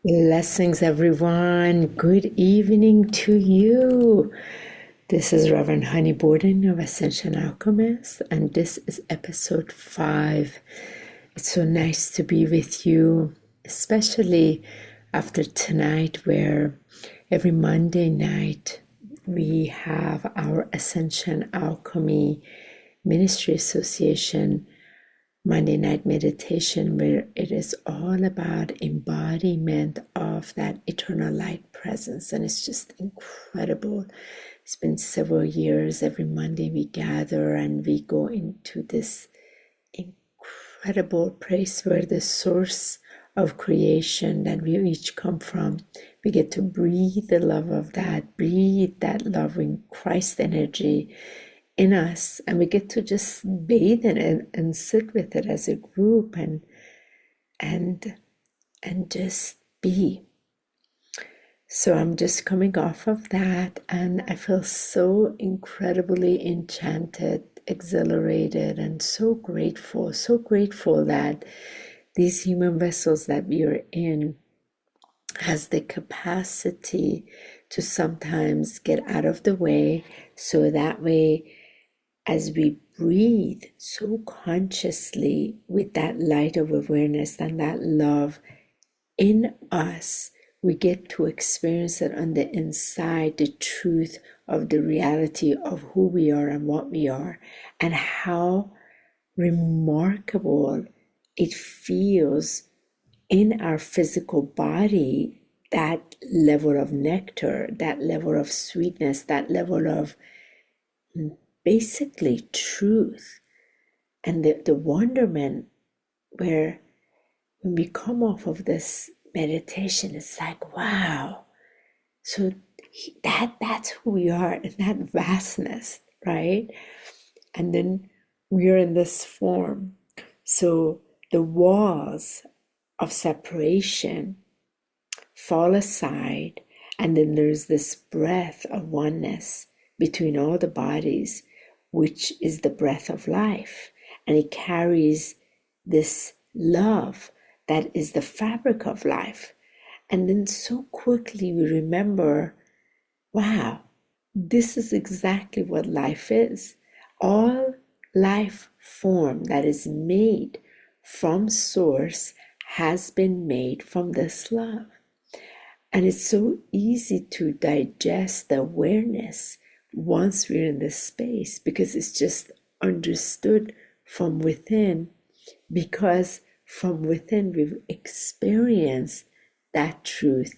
Blessings, everyone. Good evening to you. This is Reverend Honey Borden of Ascension Alchemists, and this is episode 5. It's so nice to be with you, especially after tonight, where every Monday night we have our Ascension Alchemy Ministry Association Monday night meditation, where it is all about embodiment of that eternal light presence. And it's just incredible. It's been several years. Every Monday we gather and we go into this incredible place where the source of creation that we each come from, we get to breathe the love of that, breathe that loving Christ energy in us, and we get to just bathe in it and sit with it as a group and just be. So I'm just coming off of that, and I feel so incredibly enchanted, exhilarated, and so grateful that these human vessels that we are in has the capacity to sometimes get out of the way, so that way as we breathe so consciously with that light of awareness and that love in us, we get to experience it on the inside, the truth of the reality of who we are and what we are, and how remarkable it feels in our physical body, that level of nectar, that level of sweetness, that level of basically truth, and the wonderment where when we come off of this meditation, it's like, wow, so that's who we are in that vastness, right? And then we are in this form, so the walls of separation fall aside, and then there's this breath of oneness between all the bodies, which is the breath of life. And it carries this love that is the fabric of life. And then so quickly we remember, wow, this is exactly what life is. All life form that is made from source has been made from this love. And it's so easy to digest the awareness once we're in this space, because it's just understood from within, because from within we've experienced that truth,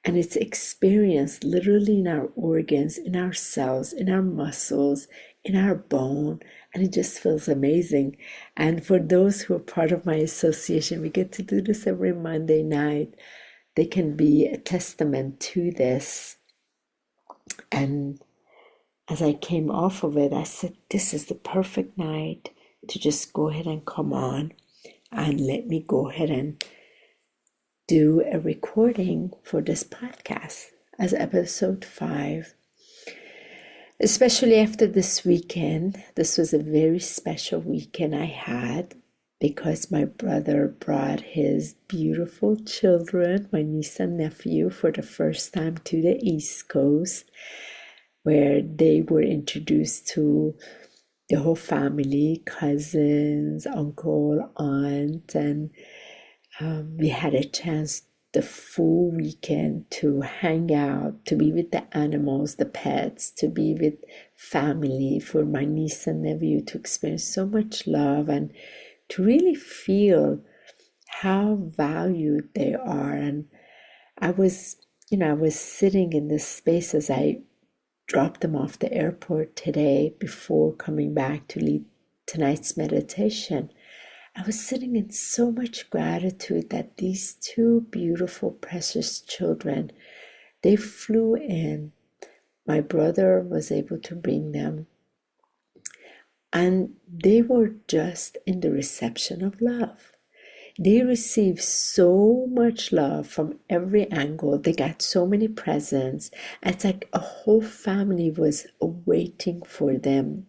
and it's experienced literally in our organs, in our cells, in our muscles, in our bone, and it just feels amazing. And for those who are part of my association, we get to do this every Monday night. They can be a testament to this. And as I came off of it, I said, this is the perfect night to just go ahead and come on and let me go ahead and do a recording for this podcast as episode 5. Especially after this weekend. This was a very special weekend I had, because my brother brought his beautiful children, my niece and nephew, for the first time to the East Coast, where they were introduced to the whole family, cousins, uncle, aunt, and we had a chance the full weekend to hang out, to be with the animals, the pets, to be with family, for my niece and nephew to experience so much love and to really feel how valued they are. And I was sitting in this space as I dropped them off the airport today before coming back to lead tonight's meditation. I was sitting in so much gratitude that these two beautiful, precious children, they flew in. My brother was able to bring them, and they were just in the reception of love. They received so much love from every angle. They got so many presents. It's like a whole family was waiting for them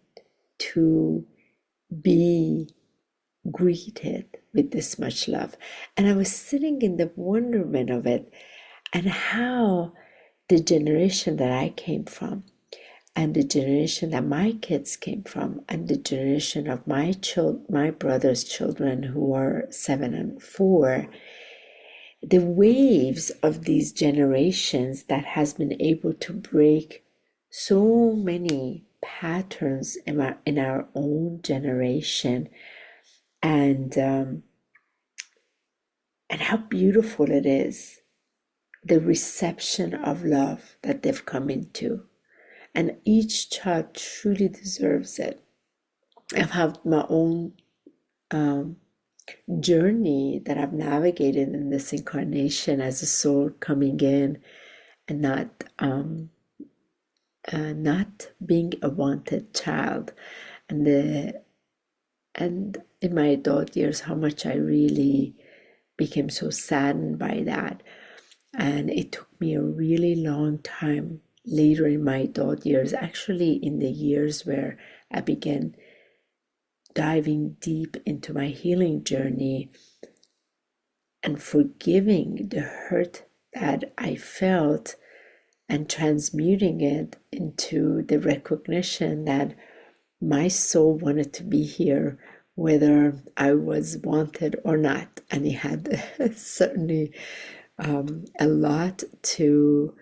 to be greeted with this much love. And I was sitting in the wonderment of it, and how the generation that I came from, and the generation that my kids came from, and the generation of my brother's children, who are 7 and 4, the waves of these generations that has been able to break so many patterns in our own generation, and how beautiful it is, the reception of love that they've come into. And each child truly deserves it. I've had my own journey that I've navigated in this incarnation as a soul coming in and not being a wanted child, and in my adult years, how much I really became so saddened by that. And it took me a really long time later in my adult years, actually in the years where I began diving deep into my healing journey and forgiving the hurt that I felt and transmuting it into the recognition that my soul wanted to be here whether I was wanted or not. And it had certainly a lot to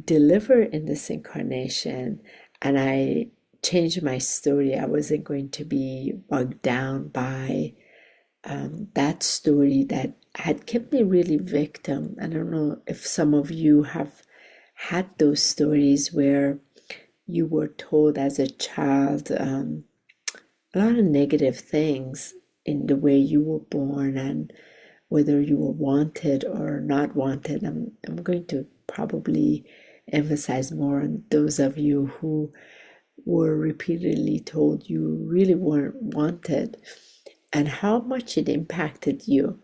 deliver in this incarnation. And I changed my story. I wasn't going to be bogged down by that story that had kept me really victim. I don't know if some of you have had those stories where you were told as a child a lot of negative things in the way you were born and whether you were wanted or not wanted. I'm going to probably emphasize more on those of you who were repeatedly told you really weren't wanted, and how much it impacted you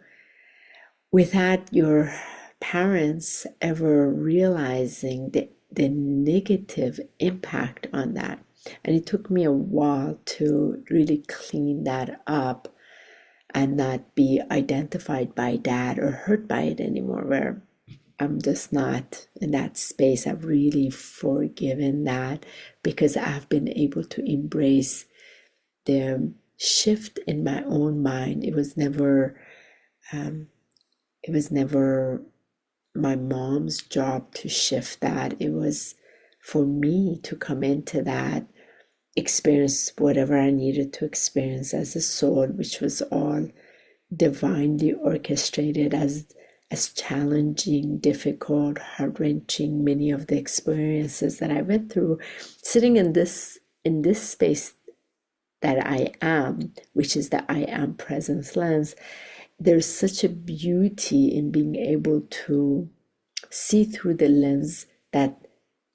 without your parents ever realizing the negative impact on that. And it took me a while to really clean that up and not be identified by that or hurt by it anymore, where I'm just not in that space. I've really forgiven that because I've been able to embrace the shift in my own mind. It was never my mom's job to shift that. It was for me to come into that, experience whatever I needed to experience as a soul, which was all divinely orchestrated, as challenging, difficult, heart-wrenching, many of the experiences that I went through, sitting in this space that I am, which is the I am presence lens. There's such a beauty in being able to see through the lens that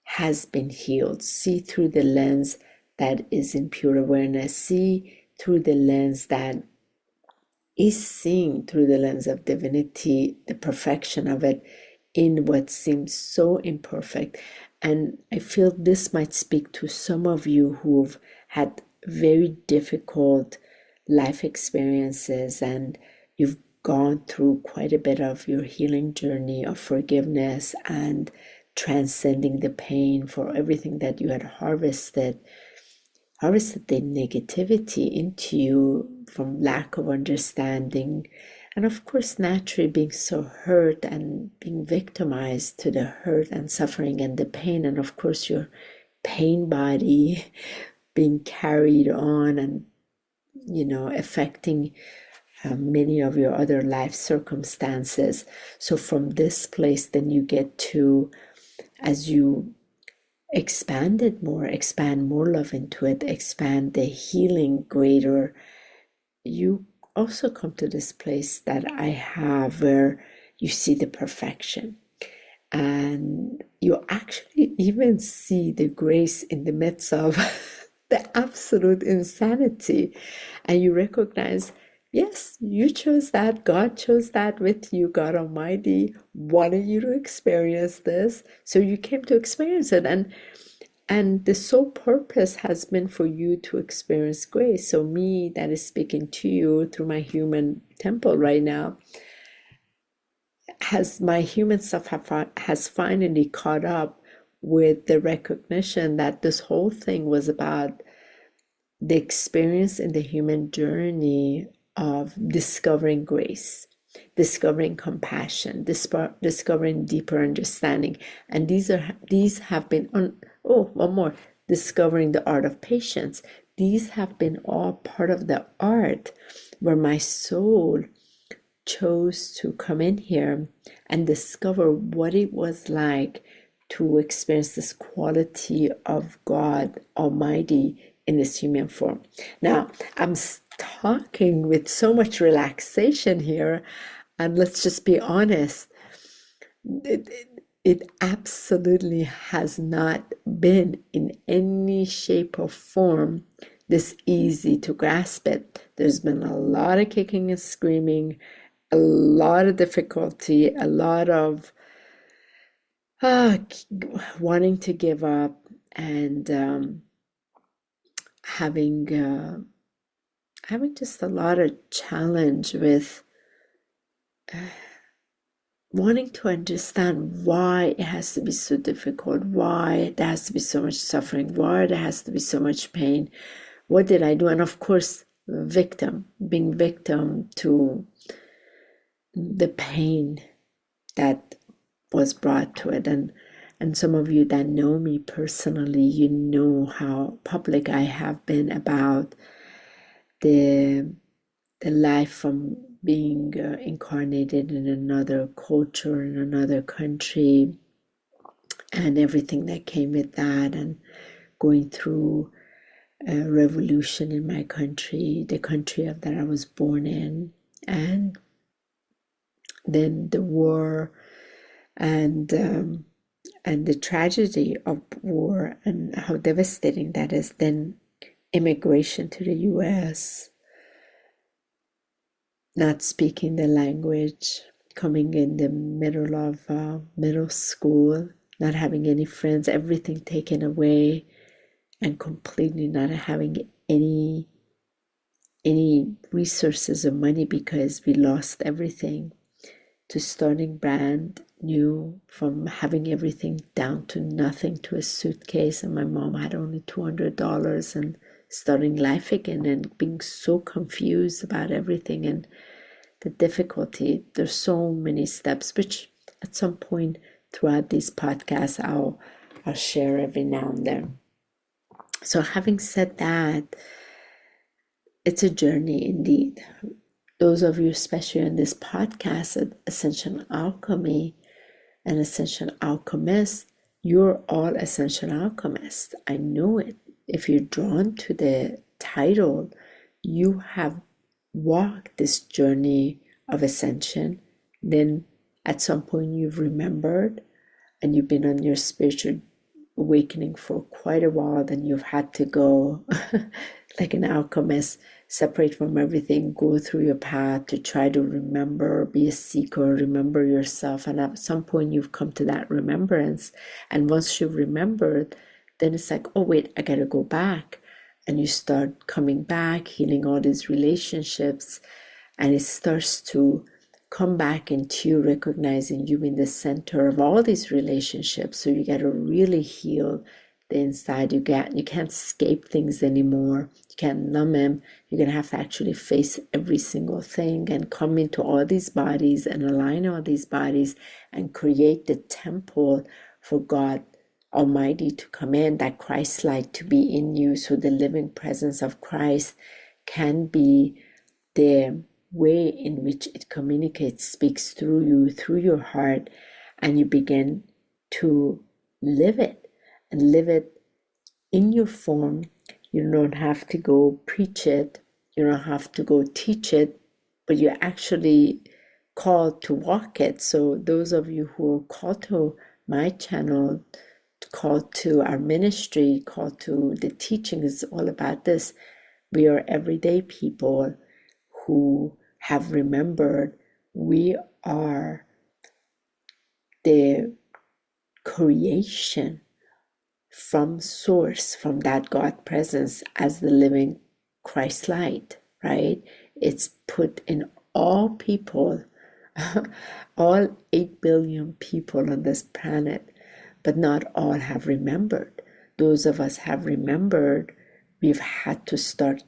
has been healed, see through the lens that is in pure awareness, see through the lens that is seeing through the lens of divinity, the perfection of it in what seems so imperfect. And I feel this might speak to some of you who've had very difficult life experiences and you've gone through quite a bit of your healing journey of forgiveness and transcending the pain for everything that you had harvested the negativity into you from lack of understanding, and of course naturally being so hurt and being victimized to the hurt and suffering and the pain, and of course your pain body being carried on and affecting many of your other life circumstances. So from this place, then you get to, as you expand more love into it, expand the healing greater, you also come to this place that I have where you see the perfection and you actually even see the grace in the midst of the absolute insanity, and you recognize, yes, you chose that, God chose that with you, God Almighty wanted you to experience this, so you came to experience it. And the sole purpose has been for you to experience grace. So me that is speaking to you through my human temple right now, my human self has finally caught up with the recognition that this whole thing was about the experience in the human journey of discovering grace, discovering compassion, discovering deeper understanding. And these have been one more, discovering the art of patience. These have been all part of the art where my soul chose to come in here and discover what it was like to experience this quality of God Almighty in this human form. Now, I'm talking with so much relaxation here, and let's just be honest, it absolutely has not been in any shape or form this easy to grasp it. There's been a lot of kicking and screaming, a lot of difficulty, a lot of wanting to give up, and having just a lot of challenge with wanting to understand why it has to be so difficult, why there has to be so much suffering, why there has to be so much pain. What did I do? And of course, being victim to the pain that was brought to it. And some of you that know me personally, you know how public I have been about the life from being incarnated in another culture, in another country, and everything that came with that, and going through a revolution in my country, the country that I was born in, and then the war, and the tragedy of war and how devastating that is. Then immigration to the US, not speaking the language, coming in the middle of middle school, not having any friends, everything taken away, and completely not having any resources or money because we lost everything, to starting brand new, from having everything down to nothing, to a suitcase, and my mom had only $200, and starting life again and being so confused about everything and the difficulty. There's so many steps, which at some point throughout these podcasts I'll share every now and then. So having said that, it's a journey indeed. Those of you, especially in this podcast at Ascension Alchemy and Ascension Alchemists, you're all Ascension Alchemists. I know it. If you're drawn to the title, you have walked this journey of ascension. Then at some point you've remembered, and you've been on your spiritual awakening for quite a while. Then you've had to go like an alchemist, separate from everything, go through your path to try to remember, be a seeker, remember yourself. And at some point you've come to that remembrance, and once you've remembered, then it's like, oh wait, I gotta go back. And you start coming back, healing all these relationships, and it starts to come back into you, recognizing you in the center of all these relationships. So you got to really heal the inside. You can't escape things anymore. You can't numb them. You're gonna have to actually face every single thing and come into all these bodies and align all these bodies and create the temple for God Almighty to come in, that Christ light to be in you, so the living presence of Christ can be the way in which it communicates, speaks through you, through your heart, and you begin to live it, and live it in your form. You don't have to go preach it, you don't have to go teach it, but you're actually called to walk it. So those of you who are called to my channel, called to our ministry, called to the teaching, is all about this. We are everyday people who have remembered we are the creation from source, from that God presence as the living Christ light, right? It's put in all people, all 8 billion people on this planet, but not all have remembered. Those of us have remembered, we've had to start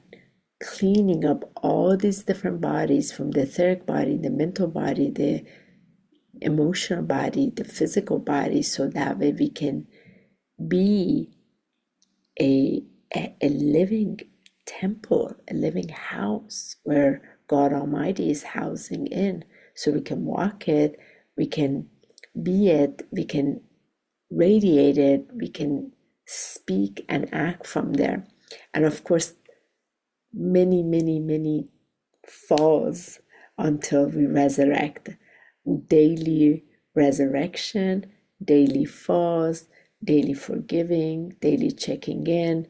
cleaning up all these different bodies, from the etheric body, the mental body, the emotional body, the physical body, so that way we can be a living temple, a living house where God Almighty is housing in, so we can walk it, we can be it, we can radiate it, we can speak and act from there. And of course, many falls until we resurrect. Daily resurrection, daily falls, daily forgiving, daily checking in,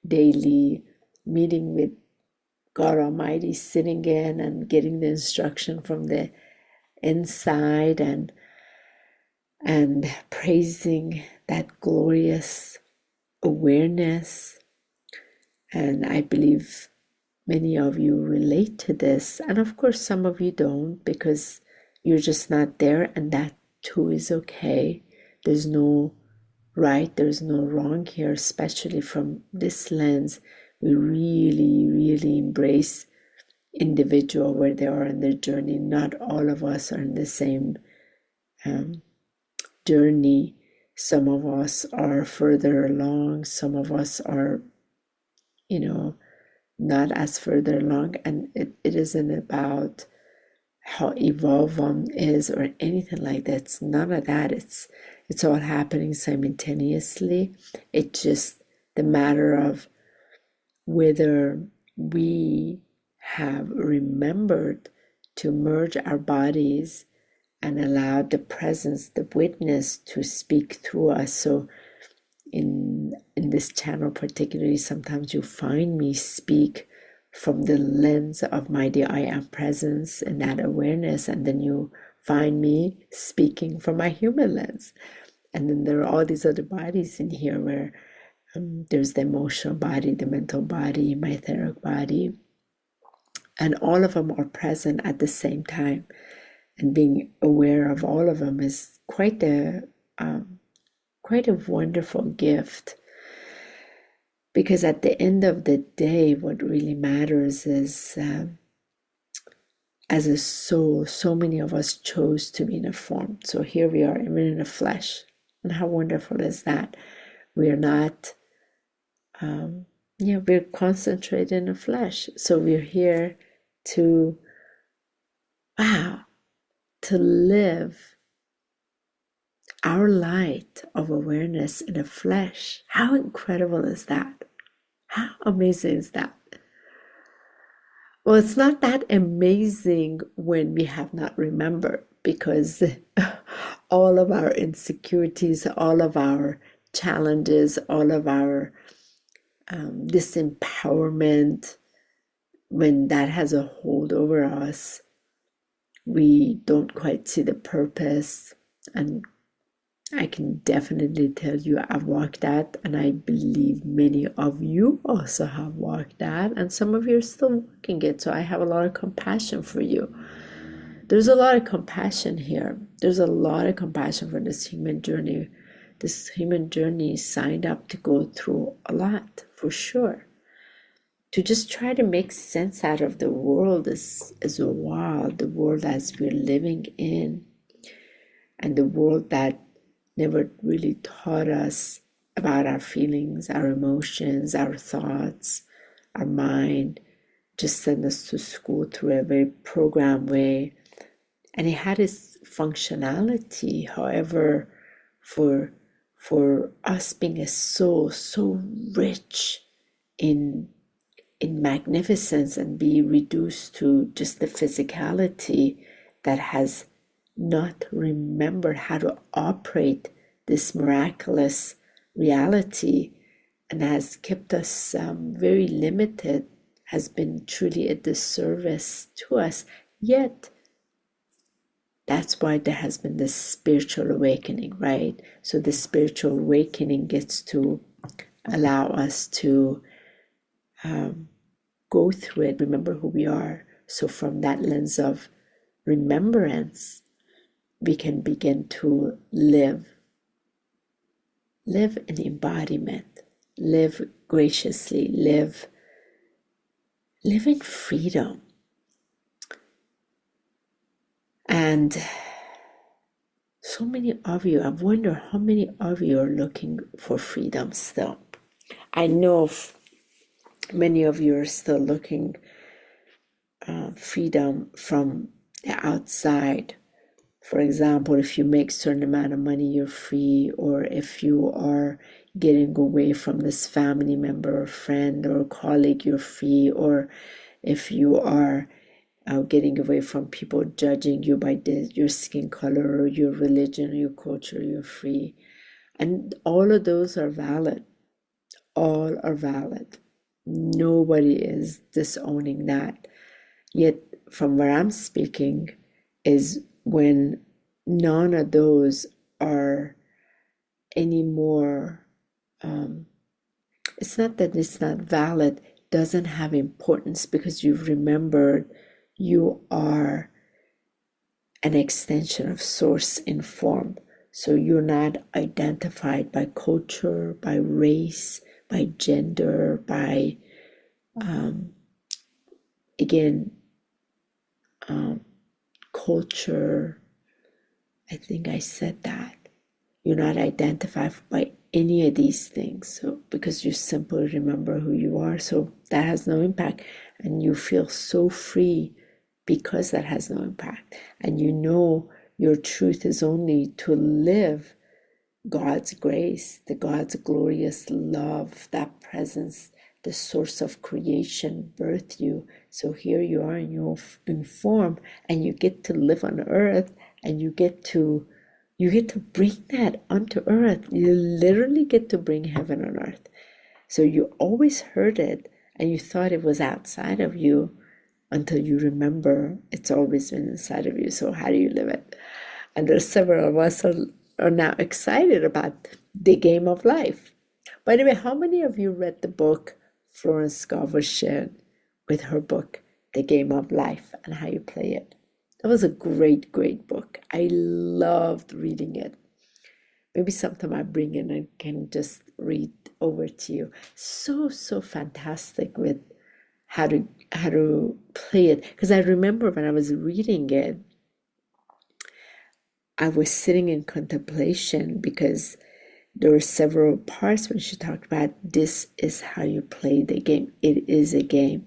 daily meeting with God Almighty, sitting in and getting the instruction from the inside, and praising that glorious awareness. And I believe many of you relate to this, and of course some of you don't, because you're just not there, and that too is okay. There's no right, there's no wrong here, especially from this lens. We really embrace individual where they are in their journey. Not all of us are in the same journey. Some of us are further along, some of us are, not as further along, and it isn't about how evolved one is or anything like that. It's none of that. It's all happening simultaneously. It's just the matter of whether we have remembered to merge our bodies and allow the presence, the witness, to speak through us. So in this channel particularly, sometimes you find me speak from the lens of my dear I am presence and that awareness, and then you find me speaking from my human lens. And then there are all these other bodies in here where there's the emotional body, the mental body, my etheric body, and all of them are present at the same time. And being aware of all of them is quite a wonderful gift. Because at the end of the day, what really matters is, as a soul, so many of us chose to be in a form. So here we are, even in the flesh. And how wonderful is that? We are not, we're concentrated in the flesh. So we're here to, to live our light of awareness in the flesh. How incredible is that? How amazing is that? Well, it's not that amazing when we have not remembered, because all of our insecurities, all of our challenges, all of our disempowerment, when that has a hold over us, we don't quite see the purpose. And I can definitely tell you I've walked that, and I believe many of you also have walked that, and some of you are still walking it. So I have a lot of compassion for you. There's a lot of compassion here. There's a lot of compassion for this human journey. This human journey is signed up to go through a lot, for sure. To just try to make sense out of the world is wild, the world as we're living in, and the world that never really taught us about our feelings, our emotions, our thoughts, our mind. Just sent us to school through a very programmed way. And it had its functionality. However, for us being a soul so rich in magnificence, and be reduced to just the physicality that has not remembered how to operate this miraculous reality, and has kept us very limited, has been truly a disservice to us. Yet That's why there has been this spiritual awakening, right? So the spiritual awakening gets to allow us to go through it, remember who we are. So from that lens of remembrance, we can begin to live in embodiment, live graciously, live in freedom. And so many of you, I wonder how many of you are looking for freedom still. I know many of you are still looking freedom from the outside. For example, if you make a certain amount of money, you're free, or if you are getting away from this family member or friend or colleague, you're free, or if you are getting away from people judging you by your skin color or your religion or your culture, you're free. And all of those are valid. All are valid. Nobody is disowning that. Yet, from where I'm speaking, is when none of those are anymore. It's not that it's not valid, doesn't have importance, because you've remembered you are an extension of source in form. So you're not identified by culture, by race, by gender, by again culture. I think I said that. You're not identified by any of these things. So because you simply remember who you are, so that has no impact. And you feel so free because that has no impact. And you know your truth is only to live God's grace, the God's glorious love, that presence, the source of creation birthed you. So here you are in form, and you get to live on earth, and you get to bring that onto earth. You literally get to bring heaven on earth. So you always heard it, and you thought it was outside of you until you remember it's always been inside of you. So how do you live it? And there's several of us are now excited about the game of life. By the way, how many of you read the book Florence Scovel shared with her book, The Game of Life, and How You Play It? That was a great, great book. I loved reading it. Maybe sometime I bring in and can just read over to you. So fantastic with how to play it. Because I remember when I was reading it, I was sitting in contemplation, because there were several parts when she talked about this is how you play the game. It is a game.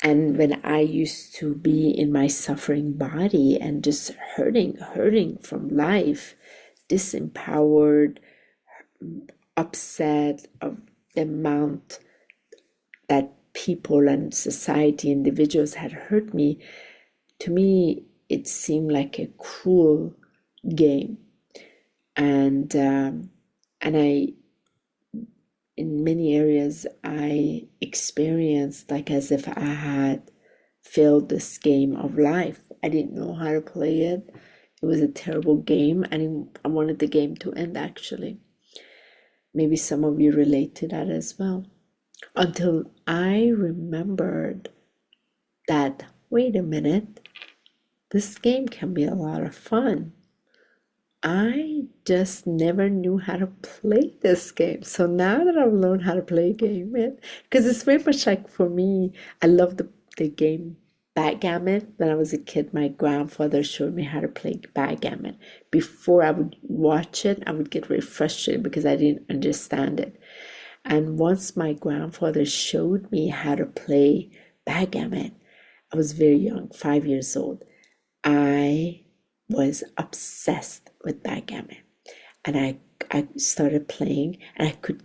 And when I used to be in my suffering body and just hurting from life, disempowered, upset of the amount that people and society, individuals had hurt me, to me, it seemed like a cruel game. And I, in many areas, I experienced like as if I had failed this game of life. I didn't know how to play it. It was a terrible game, and I wanted the game to end, actually. Maybe some of you relate to that as well. Until I remembered that, wait a minute, this game can be a lot of fun. I just never knew how to play this game. So now that I've learned how to play a game, because it's very much like, for me, I love the game backgammon. When I was a kid, my grandfather showed me how to play backgammon. Before I would watch it, I would get very frustrated because I didn't understand it. And once my grandfather showed me how to play backgammon, I was very young, 5 years old. I was obsessed with backgammon, and I started playing, and I could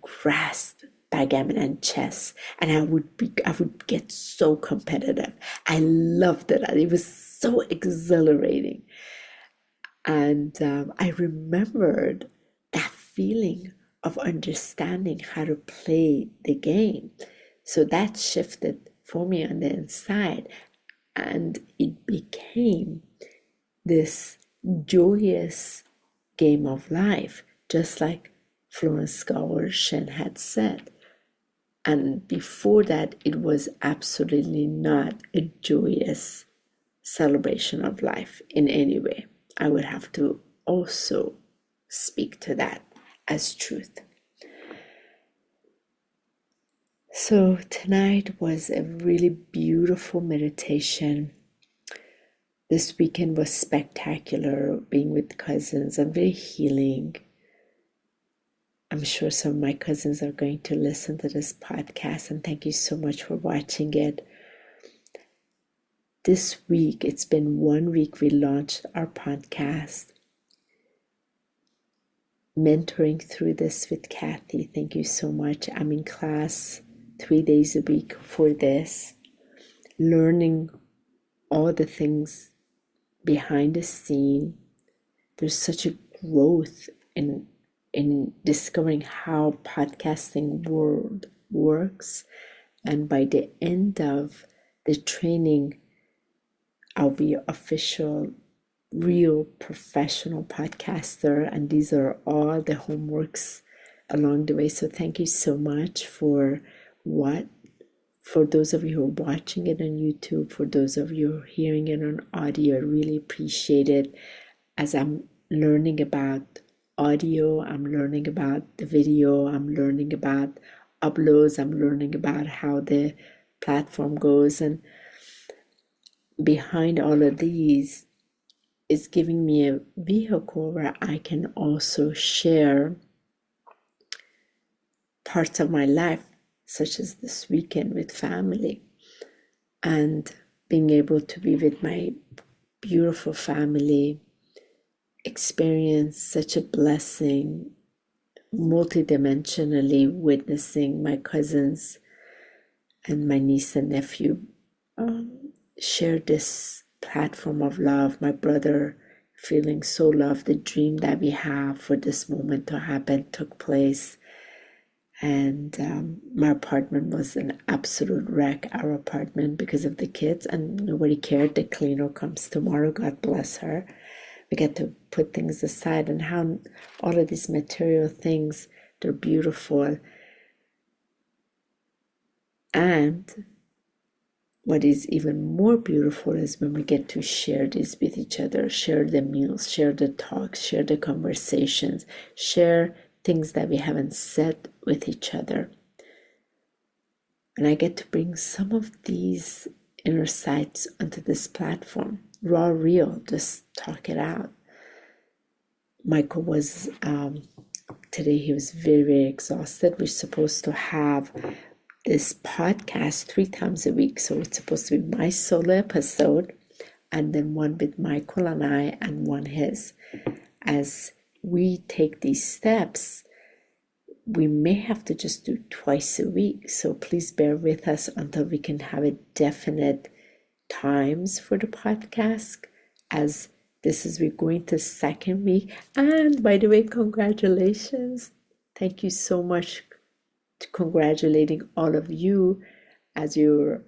grasp backgammon and chess, and I would get so competitive. I loved it. It was so exhilarating, and I remembered that feeling of understanding how to play the game. So that shifted for me on the inside, and it became this joyous game of life, just like Florence Scovel Shen had said. And before that, it was absolutely not a joyous celebration of life in any way. I would have to also speak to that as truth. So tonight was a really beautiful meditation. This weekend was spectacular, being with cousins and very healing. I'm sure some of my cousins are going to listen to this podcast, and thank you so much for watching it. This week, it's been 1 week we launched our podcast, Mentoring Through This with Kathy. Thank you so much. I'm in class 3 days a week for this, learning all the things behind the scene. There's such a growth in discovering how podcasting world works, and by the end of the training, I'll be official, real professional podcaster, and these are all the homeworks along the way. So thank you so much for those of you who are watching it on YouTube, for those of you who are hearing it on audio. I really appreciate it. As I'm learning about audio, I'm learning about the video, I'm learning about uploads, I'm learning about how the platform goes, and behind all of these is giving me a vehicle where I can also share parts of my life, such as this weekend with family, and being able to be with my beautiful family, experience such a blessing, multidimensionally witnessing my cousins and my niece and nephew share this platform of love, my brother feeling so loved, the dream that we have for this moment to happen took place. And my apartment was an absolute wreck, our apartment, because of the kids, and nobody cared. The cleaner comes tomorrow, God bless her. We get to put things aside, and how all of these material things, they're beautiful. And what is even more beautiful is when we get to share this with each other, share the meals, share the talks, share the conversations, share things that we haven't said with each other. And I get to bring some of these inner sights onto this platform, raw, real, just talk it out. Michael was, today he was very, very exhausted. We're supposed to have this podcast 3 times a week. So it's supposed to be my solo episode, and then one with Michael and I, and one his. As we take these steps, we may have to just do twice a week. So please bear with us until we can have a definite times for the podcast, as we're going to 2nd week. And by the way, congratulations. Thank you so much. Congratulating all of you as you're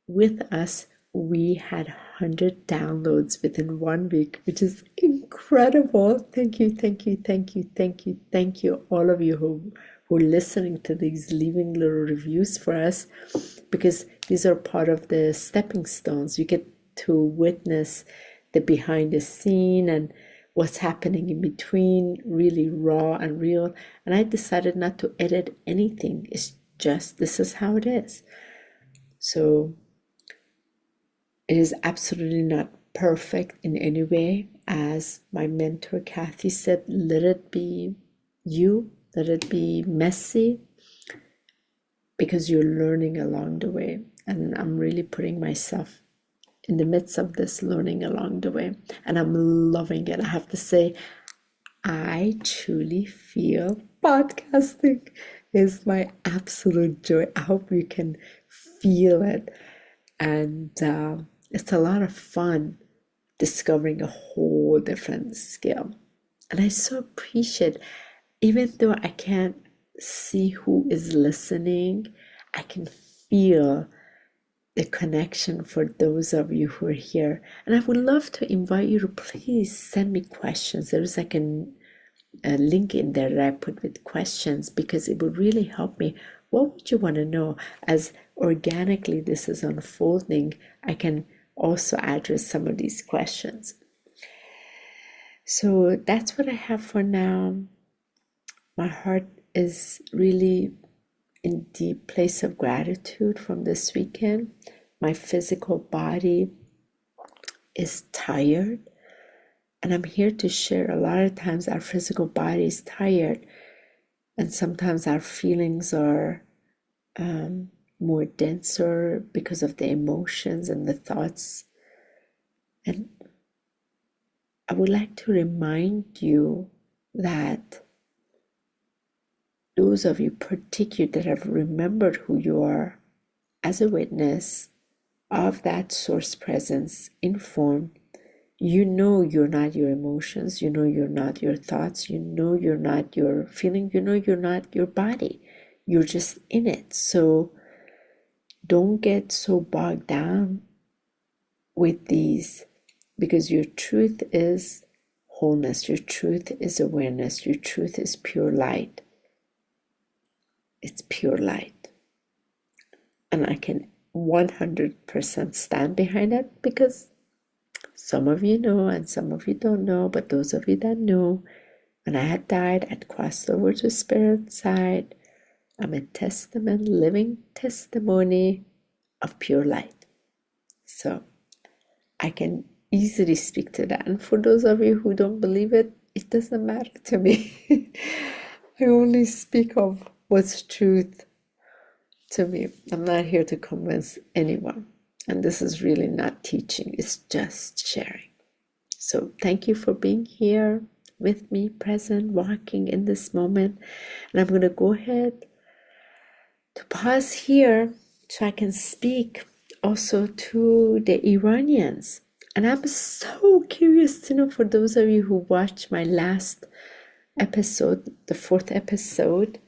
with us. We had 100 downloads within 1 week, which is incredible. Thank you, thank you, thank you, thank you, thank you, all of you who are listening to these, leaving little reviews for us, because these are part of the stepping stones. You get to witness the behind the scene and what's happening in between, really raw and real. And I decided not to edit anything. It's just, this is how it is. So it is absolutely not perfect in any way. As my mentor Kathy said, let it be you, let it be messy, because you're learning along the way. And I'm really putting myself in the midst of this learning along the way, and I'm loving it. I have to say, I truly feel podcasting is my absolute joy. I hope you can feel it. And it's a lot of fun discovering a whole different skill. And I so appreciate, even though I can't see who is listening, I can feel the connection for those of you who are here. And I would love to invite you to please send me questions. There's like a link in there that I put with questions, because it would really help me. What would you want to know? As organically this is unfolding, I can also address some of these questions. So that's what I have for now. My heart is really in deep place of gratitude from this weekend. My physical body is tired, and I'm here to share. A lot of times our physical body is tired, and sometimes our feelings are more denser because of the emotions and the thoughts. And I would like to remind you that those of you particularly that have remembered who you are as a witness of that source presence in form, you know you're not your emotions, you know you're not your thoughts, you know you're not your feeling, you know you're not your body, you're just in it. So don't get so bogged down with these, because your truth is wholeness, your truth is awareness, your truth is pure light. It's pure light. And I can 100% stand behind it, because some of you know and some of you don't know, but those of you that know, when I had died, I'd crossed over to spirit side. I'm a testament, living testimony of pure light. So I can easily speak to that. And for those of you who don't believe it, it doesn't matter to me. I only speak of what's truth to me. I'm not here to convince anyone. And this is really not teaching, it's just sharing. So thank you for being here with me, present, walking in this moment. And I'm going to go ahead to pause here so I can speak also to the Iranians. And I'm so curious to know, for those of you who watched my last episode, the 4th episode,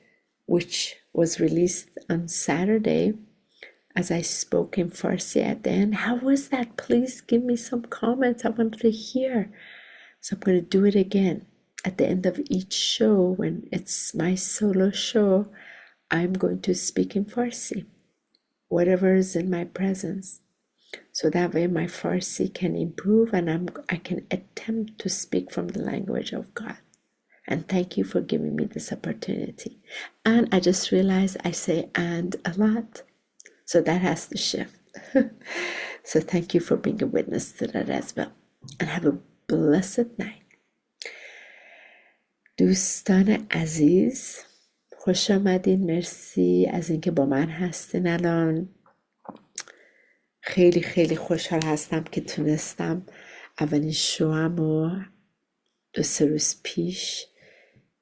which was released on Saturday, as I spoke in Farsi at the end, how was that? Please give me some comments. I wanted to hear. So I'm going to do it again. At the end of each show, when it's my solo show, I'm going to speak in Farsi, whatever is in my presence. So that way my Farsi can improve, and I can attempt to speak from the language of God. And thank you for giving me this opportunity. And I just realized I say "and" a lot. So that has to shift. So thank you for being a witness to that as well. And have a blessed night. دوستان عزیز، خوش آمدین. مرسی از اینکه با من هستین. الان خیلی خیلی خوشحال هستم که تونستم اولین شوام رو 2-3 روز پیش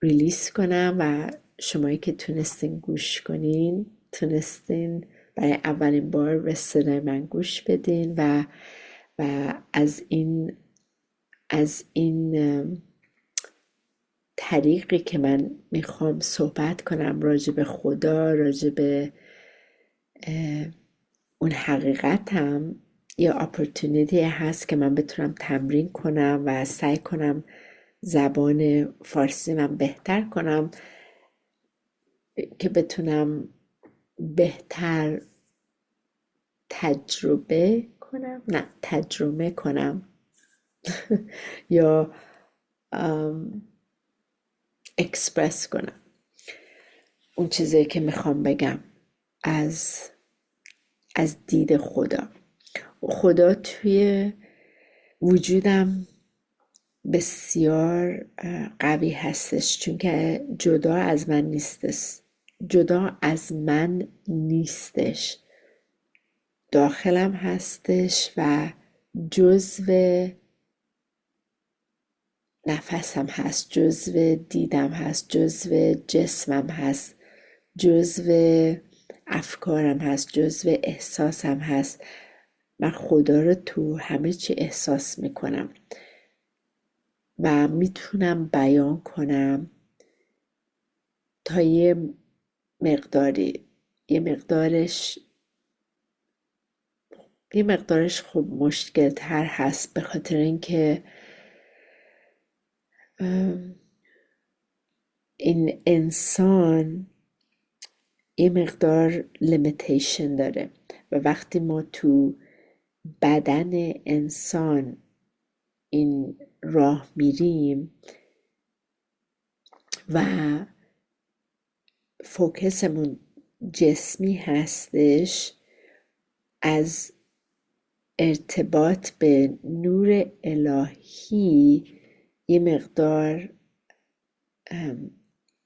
ریلیز کنم و شمایی که تونستین گوش کنین، تونستین برای اولین بار به صدای من گوش بدین و از این طریقی که من میخوام صحبت کنم راجع به خدا، راجع به اون حقیقتم، یه اپورتونیتی هست که من بتونم تمرین کنم و سعی کنم زبان فارسی من بهتر کنم، که بتونم بهتر تجربه کنم یا اکسپرس کنم اون چیزی که میخوام بگم از دید خدا. خدا توی وجودم بسیار قوی هستش، چون که جدا از من نیستش، داخلم هستش و جزو نفسم هست، جزو دیدم هست، جزو جسمم هست، جزو افکارم هست، جزو احساسم هست. من خدا رو تو همه چی احساس میکنم و میتونم بیان کنم تا یه مقدارش یه مقدارش خب مشکل تر هست، به خاطر اینکه این انسان یه مقدار لیمیتیشن داره و وقتی ما تو بدن انسان این راه میریم و فوکسمون جسمی هستش، از ارتباط به نور الهی یه مقدار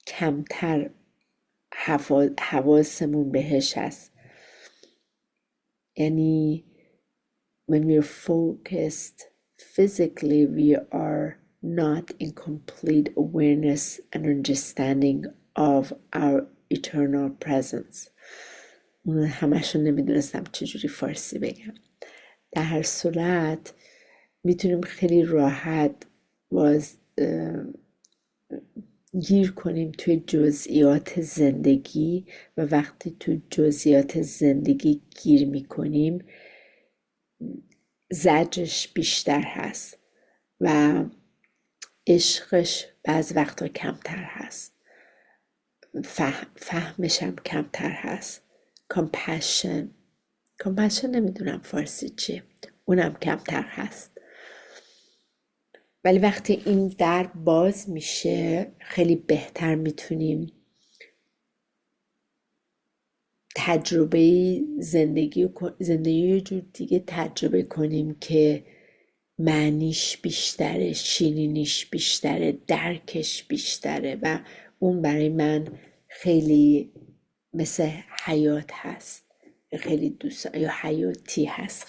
کمتر حواسمون بهش هست. یعنی when we're focused physically, we are not in complete awareness and understanding of our eternal presence. اون همشون نمیدونستم چجوری فارسی بگم. در هر صورت میتونیم خیلی راحت گیر کنیم توی جزئیات زندگی و وقتی تو جزئیات زندگی گیر میکنیم زجرش بیشتر هست و عشقش بعض وقتا کمتر هست، فهمش هم کمتر هست. compassion نمیدونم فارسی چیه، اونم کمتر هست. ولی وقتی این در باز میشه خیلی بهتر میتونیم تجربه زندگی یه جور دیگه تجربه کنیم که معنیش بیشتره، شیرینیش بیشتره، درکش بیشتره و اون برای من خیلی مثل حیات هست، خیلی دوست یا حیاتی هست،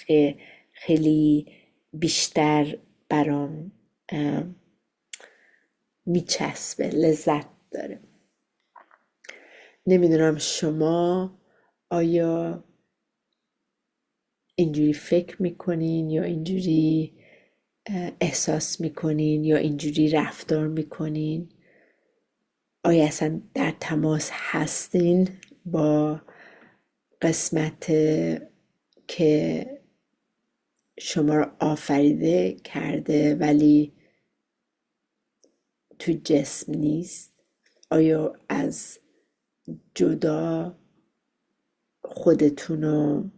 خیلی بیشتر برام میچسبه، لذت داره. نمیدونم شما آیا اینجوری فکر میکنین یا اینجوری احساس میکنین یا اینجوری رفتار میکنین؟ آیا اصلا در تماس هستین با قسمت که شما رو آفریده کرده ولی تو جسم نیست؟ آیا از جدا خودتون رو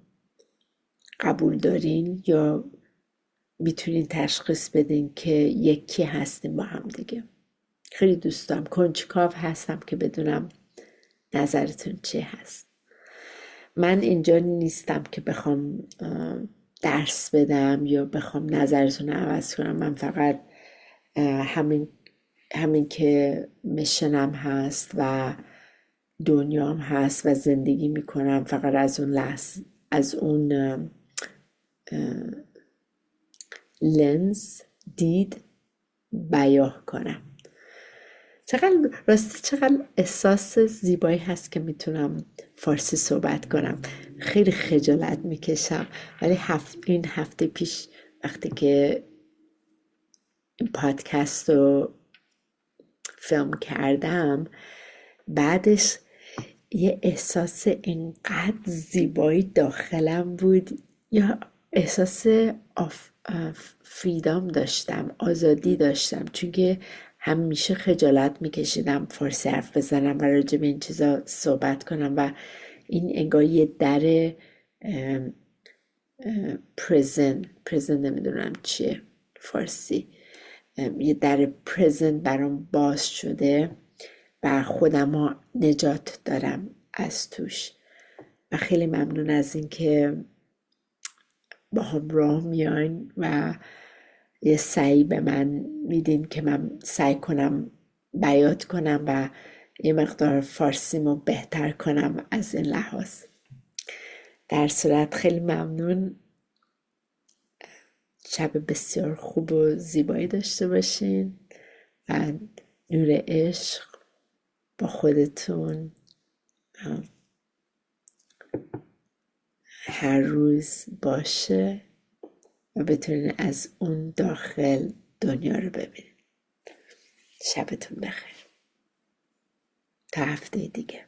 قبول دارین یا میتونین تشخیص بدین که یکی هستیم با هم دیگه؟ خیلی دوستم کنجکاو هستم که بدونم نظرتون چی هست. من اینجا نیستم که بخوام درس بدم یا بخوام نظرتون رو عوض کنم. من فقط همین که میشنم هست و دنیام هست و زندگی میکنم، فقط از اون لنز دید بیان کنم. چقدر احساس زیبایی هست که میتونم فارسی صحبت کنم. خیلی خجالت میکشم ولی این هفته پیش وقتی که این پادکست رو فیلم کردم، بعدش یه احساس اینقدر زیبایی داخلم بود، یا احساس فریدام داشتم، آزادی داشتم، چون که همیشه خجالت میکشیدم فارسی حرف بزنم و راجع به این چیزا صحبت کنم و این انگار یه در پرزن نمیدونم چیه فارسی، یه در پرزنت برام باز شده و خودم ها نجات دارم از توش و خیلی ممنون از این که با هم راه میاین و یه سعی به من میدین که من سعی کنم بیات کنم و یه مقدار فارسیمو بهتر کنم از این لحاظ. در صورت خیلی ممنون. شب بسیار خوب و زیبایی داشته باشین و نور عشق با خودتون هر روز باشه و بتونین از اون داخل دنیا رو ببینین. شبتون بخیر تا هفته دیگه.